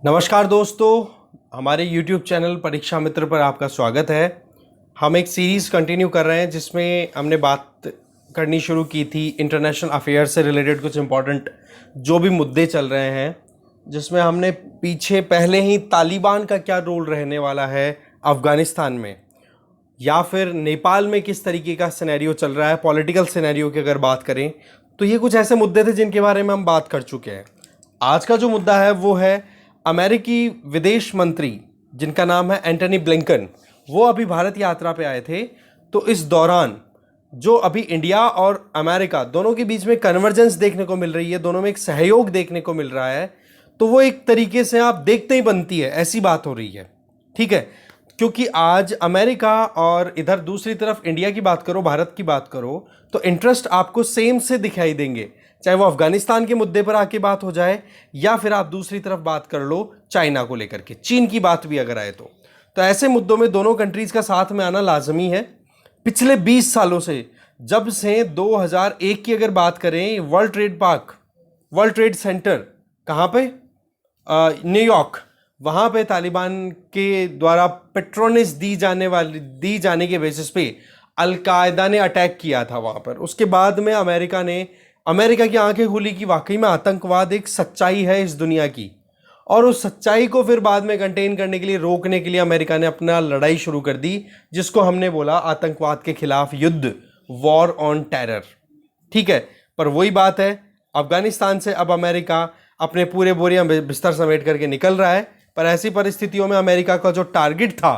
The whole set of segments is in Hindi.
नमस्कार दोस्तों, हमारे YouTube चैनल परीक्षा मित्र पर आपका स्वागत है। हम एक सीरीज़ कंटिन्यू कर रहे हैं जिसमें हमने बात करनी शुरू की थी इंटरनेशनल अफेयर्स से रिलेटेड कुछ इम्पॉर्टेंट जो भी मुद्दे चल रहे हैं, जिसमें हमने पीछे पहले ही तालिबान का क्या रोल रहने वाला है अफ़गानिस्तान में, या फिर नेपाल में किस तरीके का सिनेरियो चल रहा है पॉलिटिकल सिनेरियो की अगर बात करें तो ये कुछ ऐसे मुद्दे थे जिनके बारे में हम बात कर चुके हैं। आज का जो मुद्दा है वो है अमेरिकी विदेश मंत्री जिनका नाम है एंटनी ब्लिंकन। वो अभी भारत यात्रा पे आए थे, तो इस दौरान जो अभी इंडिया और अमेरिका दोनों के बीच में कन्वर्जेंस देखने को मिल रही है, दोनों में एक सहयोग देखने को मिल रहा है, तो वो एक तरीके से आप देखते ही बनती है ऐसी बात हो रही है। ठीक है, क्योंकि आज अमेरिका और इधर दूसरी तरफ इंडिया की बात करो, भारत की बात करो, तो इंटरेस्ट आपको सेम से दिखाई देंगे, चाहे वो अफगानिस्तान के मुद्दे पर आके बात हो जाए या फिर आप दूसरी तरफ बात कर लो चाइना को लेकर के, चीन की बात भी अगर आए तो ऐसे मुद्दों में दोनों कंट्रीज का साथ में आना लाजमी है। पिछले 20 सालों से, जब से 2001 की अगर बात करें, वर्ल्ड ट्रेड सेंटर कहाँ पे, न्यूयॉर्क, वहाँ पे तालिबान के द्वारा पेट्रोनेस दी जाने के बेसिस पे अलकायदा ने अटैक किया था वहाँ पर। उसके बाद में अमेरिका की आंखें खुली कि वाकई में आतंकवाद एक सच्चाई है इस दुनिया की, और उस सच्चाई को फिर बाद में कंटेन करने के लिए, रोकने के लिए अमेरिका ने अपना लड़ाई शुरू कर दी, जिसको हमने बोला आतंकवाद के खिलाफ युद्ध, वॉर ऑन टेरर। ठीक है, पर वही बात है, अफगानिस्तान से अब अमेरिका अपने पूरे बोरियां बिस्तर समेट करके निकल रहा है। पर ऐसी परिस्थितियों में अमेरिका का जो टारगेट था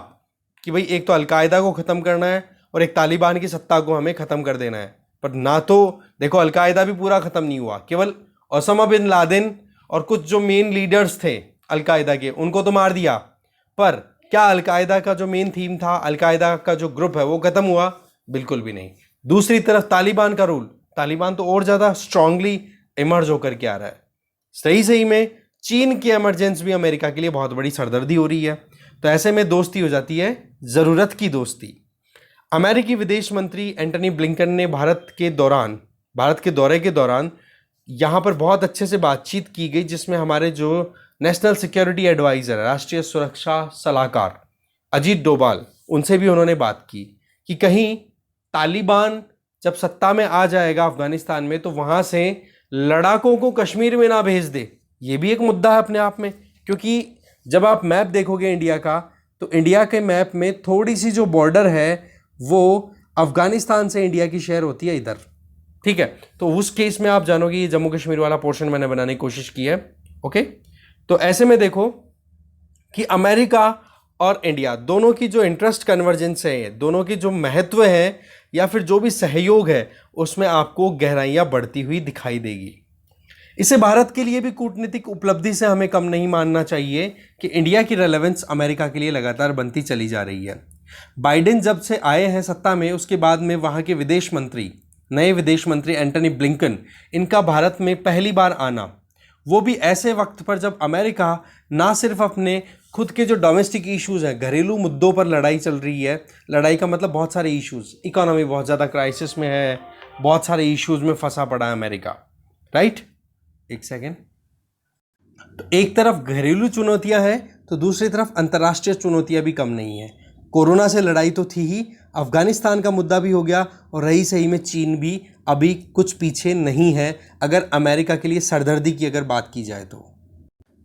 कि भाई एक तो अलकायदा को ख़त्म करना है और एक तालिबान की सत्ता को हमें ख़त्म कर देना है, पर ना तो देखो अलकायदा भी पूरा ख़त्म नहीं हुआ, केवल ओसामा बिन लादेन और कुछ जो मेन लीडर्स थे अलकायदा के उनको तो मार दिया, पर क्या अलकायदा का जो मेन थीम था, अलकायदा का जो ग्रुप है, वो ख़त्म हुआ? बिल्कुल भी नहीं। दूसरी तरफ तालिबान का रूल, तालिबान तो और ज़्यादा स्ट्रांगली इमर्ज होकर के आ रहा है। सही में चीन की एमरजेंस भी अमेरिका के लिए बहुत बड़ी सरदर्दी हो रही है। तो ऐसे में दोस्ती हो जाती है, ज़रूरत की दोस्ती। अमेरिकी विदेश मंत्री एंटनी ब्लिंकन ने भारत के दौरे के दौरान यहाँ पर बहुत अच्छे से बातचीत की गई, जिसमें हमारे जो नेशनल सिक्योरिटी एडवाइज़र, राष्ट्रीय सुरक्षा सलाहकार अजीत डोभाल, उनसे भी उन्होंने बात की कि कहीं तालिबान जब सत्ता में आ जाएगा अफगानिस्तान में, तो वहाँ से लड़ाकों को कश्मीर में ना भेज दे। ये भी एक मुद्दा है अपने आप में, क्योंकि जब आप मैप देखोगे इंडिया का, तो इंडिया के मैप में थोड़ी सी जो बॉर्डर है वो अफगानिस्तान से इंडिया की शेयर होती है इधर। ठीक है, तो उस केस में आप जानोगे ये जम्मू कश्मीर वाला पोर्शन मैंने बनाने की कोशिश की है। ओके, तो ऐसे में देखो कि अमेरिका और इंडिया दोनों की जो इंटरेस्ट कन्वर्जेंस है, दोनों की जो महत्व है या फिर जो भी सहयोग है, उसमें आपको गहराइयाँ बढ़ती हुई दिखाई देगी। इसे भारत के लिए भी कूटनीतिक उपलब्धि से हमें कम नहीं मानना चाहिए कि इंडिया की रेलेवेंस अमेरिका के लिए लगातार बनती चली जा रही है। बाइडेन जब से आए हैं सत्ता में, उसके बाद में वहाँ के नए विदेश मंत्री एंटनी ब्लिंकन, इनका भारत में पहली बार आना, वो भी ऐसे वक्त पर जब अमेरिका ना सिर्फ अपने खुद के जो डोमेस्टिक इश्यूज़ हैं, घरेलू मुद्दों पर लड़ाई चल रही है, लड़ाई का मतलब बहुत सारे इश्यूज़, इकोनॉमी बहुत ज़्यादा क्राइसिस में है, बहुत सारे इश्यूज़ में फंसा पड़ा है अमेरिका, राइट। एक सेकेंड, तो एक तरफ घरेलू चुनौतियां हैं तो दूसरी तरफ अंतर्राष्ट्रीय चुनौतियां भी कम नहीं है। कोरोना से लड़ाई तो थी ही, अफगानिस्तान का मुद्दा भी हो गया, और रही सही में चीन भी अभी कुछ पीछे नहीं है अगर अमेरिका के लिए सरदर्दी की अगर बात की जाए तो।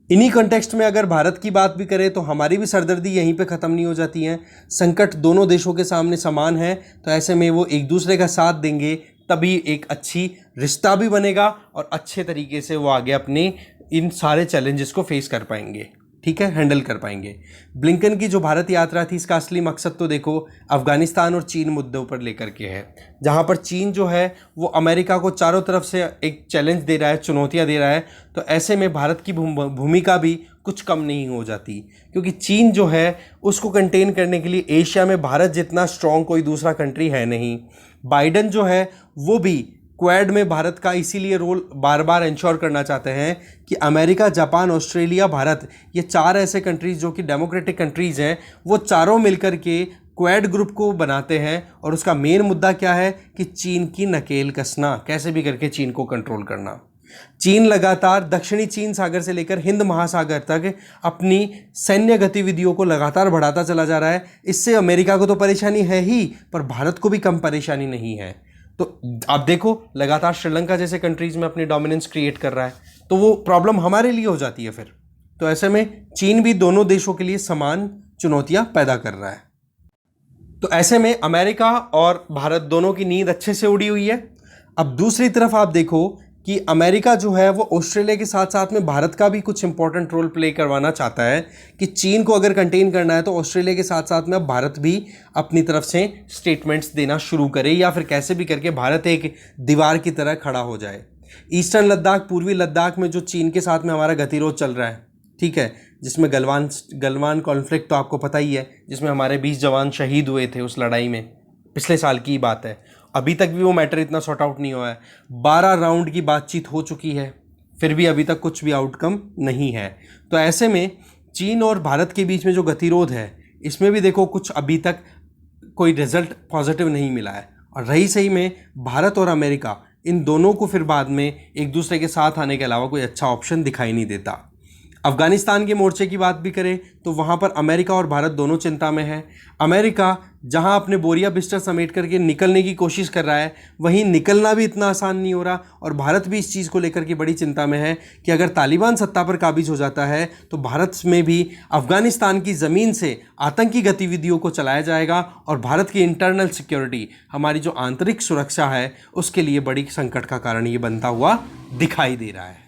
इन्हीं कॉन्टेक्स्ट में अगर भारत की बात भी करें तो हमारी भी सरदर्दी यहीं पे ख़त्म नहीं हो जाती है। संकट दोनों देशों के सामने समान है, तो ऐसे में वो एक दूसरे का साथ देंगे, तभी एक अच्छी रिश्ता भी बनेगा और अच्छे तरीके से वो आगे अपने इन सारे चैलेंजेस को फेस कर पाएंगे। ठीक है, हैंडल कर पाएंगे। ब्लिंकन की जो भारत यात्रा थी, इसका असली मकसद तो देखो अफगानिस्तान और चीन मुद्दों पर लेकर के है, जहाँ पर चीन जो है वो अमेरिका को चारों तरफ से एक चैलेंज दे रहा है, चुनौतियाँ दे रहा है। तो ऐसे में भारत की भूमिका भी कुछ कम नहीं हो जाती, क्योंकि चीन जो है उसको कंटेन करने के लिए एशिया में भारत जितना स्ट्रॉन्ग कोई दूसरा कंट्री है नहीं। बाइडेन जो है वो भी क्वाड में भारत का इसीलिए रोल बार बार इंश्योर करना चाहते हैं कि अमेरिका, जापान, ऑस्ट्रेलिया, भारत, ये चार ऐसे कंट्रीज़ जो कि डेमोक्रेटिक कंट्रीज़ हैं, वो चारों मिलकर के क्वाड ग्रुप को बनाते हैं। और उसका मेन मुद्दा क्या है कि चीन की नकेल कसना, कैसे भी करके चीन को कंट्रोल करना। चीन लगातार दक्षिणी चीन सागर से लेकर हिंद महासागर तक अपनी सैन्य गतिविधियों को लगातार बढ़ाता चला जा रहा है। इससे अमेरिका को तो परेशानी है ही, पर भारत को भी कम परेशानी नहीं है। तो आप देखो लगातार श्रीलंका जैसे कंट्रीज में अपनी डोमिनेंस क्रिएट कर रहा है, तो वो प्रॉब्लम हमारे लिए हो जाती है फिर। तो ऐसे में चीन भी दोनों देशों के लिए समान चुनौतियां पैदा कर रहा है। तो ऐसे में अमेरिका और भारत दोनों की नींद अच्छे से उड़ी हुई है। अब दूसरी तरफ आप देखो कि अमेरिका जो है वो ऑस्ट्रेलिया के साथ साथ में भारत का भी कुछ इंपॉर्टेंट रोल प्ले करवाना चाहता है कि चीन को अगर कंटेन करना है तो ऑस्ट्रेलिया के साथ साथ में अब भारत भी अपनी तरफ से स्टेटमेंट्स देना शुरू करे, या फिर कैसे भी करके भारत एक दीवार की तरह खड़ा हो जाए। ईस्टर्न लद्दाख, पूर्वी लद्दाख में जो चीन के साथ में हमारा गतिरोध चल रहा है, ठीक है, जिसमें गलवान कॉन्फ्लिक्ट तो आपको पता ही है, जिसमें हमारे 20 जवान शहीद हुए थे उस लड़ाई में, पिछले साल की बात है। अभी तक भी वो मैटर इतना सॉर्ट आउट नहीं हुआ है। 12 राउंड की बातचीत हो चुकी है, फिर भी अभी तक कुछ भी आउटकम नहीं है। तो ऐसे में चीन और भारत के बीच में जो गतिरोध है, इसमें भी देखो कुछ अभी तक कोई रिजल्ट पॉजिटिव नहीं मिला है। और रही सही में भारत और अमेरिका, इन दोनों को फिर बाद में एक दूसरे के साथ आने के अलावा कोई अच्छा ऑप्शन दिखाई नहीं देता। अफगानिस्तान के मोर्चे की बात भी करें तो वहाँ पर अमेरिका और भारत दोनों चिंता में है। अमेरिका जहाँ अपने बोरिया बिस्तर समेट करके निकलने की कोशिश कर रहा है, वहीं निकलना भी इतना आसान नहीं हो रहा। और भारत भी इस चीज़ को लेकर के बड़ी चिंता में है कि अगर तालिबान सत्ता पर काबिज हो जाता है तो भारत में भी अफगानिस्तान की ज़मीन से आतंकी गतिविधियों को चलाया जाएगा, और भारत की इंटरनल सिक्योरिटी, हमारी जो आंतरिक सुरक्षा है, उसके लिए बड़ी संकट का कारण ये बनता हुआ दिखाई दे रहा है।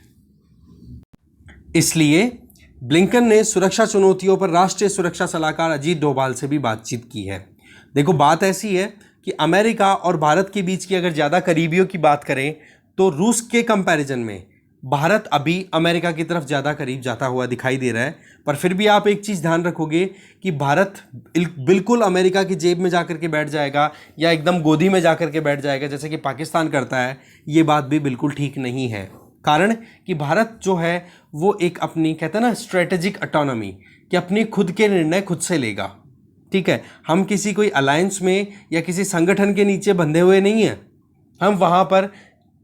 इसलिए ब्लिंकन ने सुरक्षा चुनौतियों पर राष्ट्रीय सुरक्षा सलाहकार अजीत डोभाल से भी बातचीत की है। देखो बात ऐसी है कि अमेरिका और भारत के बीच की अगर ज़्यादा करीबियों की बात करें तो रूस के कंपैरिजन में भारत अभी अमेरिका की तरफ ज़्यादा करीब जाता हुआ दिखाई दे रहा है। पर फिर भी आप एक चीज़ ध्यान रखोगे कि भारत बिल्कुल अमेरिका की जेब में जाकर के बैठ जाएगा या एकदम गोदी में जाकर के बैठ जाएगा जैसे कि पाकिस्तान करता है, ये बात भी बिल्कुल ठीक नहीं है। कारण कि भारत जो है वो एक अपनी, कहते हैं ना, स्ट्रेटेजिक ऑटोनॉमी, कि अपनी खुद के निर्णय खुद से लेगा। ठीक है, हम किसी कोई अलायंस में या किसी संगठन के नीचे बंधे हुए नहीं हैं। हम वहाँ पर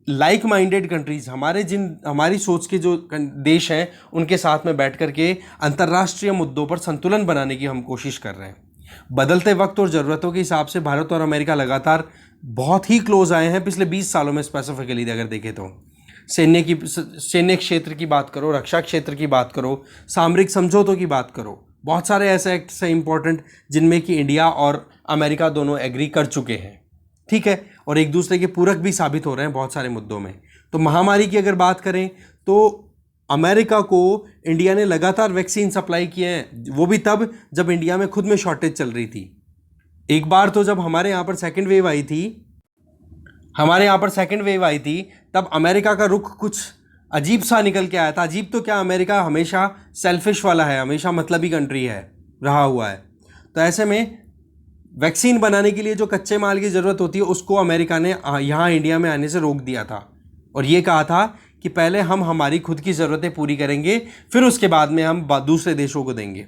लाइक माइंडेड कंट्रीज, हमारी सोच के जो देश हैं, उनके साथ में बैठ करके अंतर्राष्ट्रीय मुद्दों पर संतुलन बनाने की हम कोशिश कर रहे हैं। बदलते वक्त और ज़रूरतों के हिसाब से भारत और अमेरिका लगातार बहुत ही क्लोज आए हैं पिछले 20 सालों में। स्पेसिफिकली अगर देखें तो सैन्य क्षेत्र की बात करो, रक्षा क्षेत्र की बात करो, सामरिक समझौतों की बात करो, बहुत सारे ऐसे एक्ट्स हैं इंपॉर्टेंट जिनमें कि इंडिया और अमेरिका दोनों एग्री कर चुके हैं। ठीक है, और एक दूसरे के पूरक भी साबित हो रहे हैं बहुत सारे मुद्दों में। तो महामारी की अगर बात करें तो अमेरिका को इंडिया ने लगातार वैक्सीन सप्लाई किए हैं, वो भी तब जब इंडिया में खुद में शॉर्टेज चल रही थी। एक बार तो जब हमारे यहाँ पर सेकेंड वेव आई थी तब अमेरिका का रुख कुछ अजीब सा निकल के आया था। अजीब तो क्या, अमेरिका हमेशा सेल्फिश वाला है, हमेशा मतलबी कंट्री है, रहा हुआ है। तो ऐसे में वैक्सीन बनाने के लिए जो कच्चे माल की ज़रूरत होती है उसको अमेरिका ने यहाँ इंडिया में आने से रोक दिया था, और ये कहा था कि पहले हम हमारी खुद की ज़रूरतें पूरी करेंगे, फिर उसके बाद में हम दूसरे देशों को देंगे।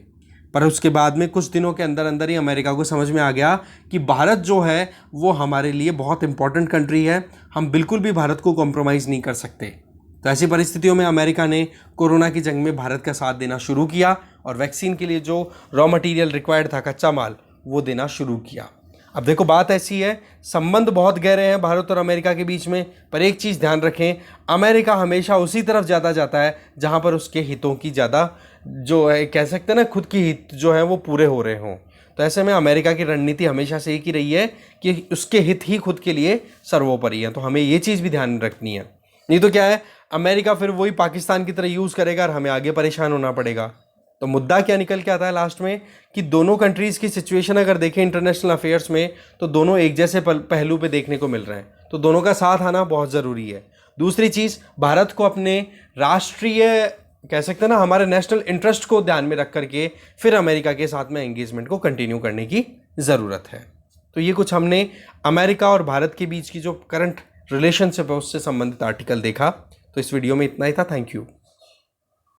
पर उसके बाद में कुछ दिनों के अंदर अंदर ही अमेरिका को समझ में आ गया कि भारत जो है वो हमारे लिए बहुत इंपॉर्टेंट कंट्री है, हम बिल्कुल भी भारत को कॉम्प्रोमाइज़ नहीं कर सकते। तो ऐसी परिस्थितियों में अमेरिका ने कोरोना की जंग में भारत का साथ देना शुरू किया, और वैक्सीन के लिए जो रॉ मटेरियल रिक्वायर्ड था, कच्चा माल, वो देना शुरू किया। अब देखो बात ऐसी है, संबंध बहुत गहरे हैं भारत और अमेरिका के बीच में, पर एक चीज़ ध्यान रखें, अमेरिका हमेशा उसी तरफ ज़्यादा जाता है जहाँ पर उसके हितों की ज़्यादा, जो है कह सकते हैं ना, खुद की हित जो है वो पूरे हो रहे हों। तो ऐसे में अमेरिका की रणनीति हमेशा से एक ही रही है कि उसके हित ही खुद के लिए सर्वोपरि है। तो हमें ये चीज़ भी ध्यान रखनी है, नहीं तो क्या है, अमेरिका फिर वही पाकिस्तान की तरह यूज़ करेगा और हमें आगे परेशान होना पड़ेगा। तो मुद्दा क्या निकल के आता है लास्ट में कि दोनों कंट्रीज़ की सिचुएशन अगर देखें इंटरनेशनल अफेयर्स में, तो दोनों एक जैसे पहलू पे देखने को मिल रहे हैं। तो दोनों का साथ आना बहुत ज़रूरी है। दूसरी चीज़, भारत को अपने राष्ट्रीय, कह सकते हैं ना, हमारे नेशनल इंटरेस्ट को ध्यान में रख करके फिर अमेरिका के साथ में एंगेजमेंट को कंटिन्यू करने की ज़रूरत है। तो ये कुछ हमने अमेरिका और भारत के बीच की जो करंट रिलेशनशिप है उससे संबंधित आर्टिकल देखा। तो इस वीडियो में इतना ही था। Thank you.